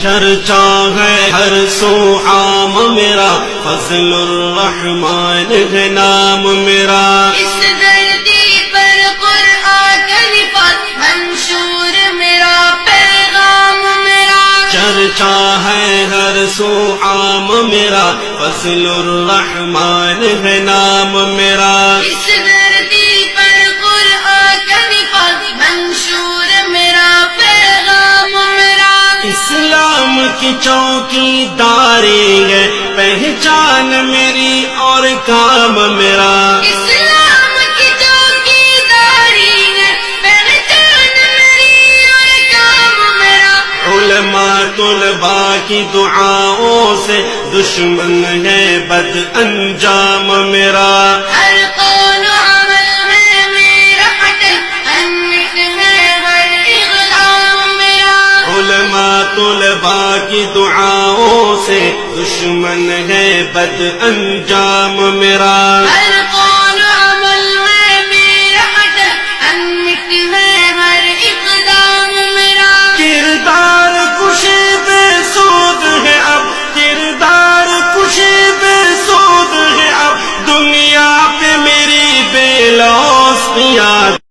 چرچا ہے ہر سو عام میرا، فضل الرحمن ہے نام میرا۔ اس دھرتی پر قرآن کا نفاذ منشور میرا، پیغام میرا۔ چرچا ہے ہر سو عام میرا، فضل الرحمن ہے نام میرا۔ اس دھرتی پر قرآن کا نفاذ منشور میرا، پیغام میرا۔ اسلام کی چوکی داری ہے، پہچان میری اور کام میرا۔ اسلام کی چوکیداری ہے، پہچان میری اور کام میرا۔ علماء طلباء کی دعاؤں سے دشمن ہے بد انجام میرا۔ ہر قول و عمل ہے میرا حٹل، انت ہے ہر اقدام میرا۔ علماء طلباء کی دعاؤں سے دشمن ہے بد انجام میرا۔ ہر قول و عمل ہے میرا حٹل، انت ہے ہر اقدام میرا۔ کردار کشی بے سود ہے اب، کردار کشی بے سود ہے اب، دنیا پہ میری بے لوث یاد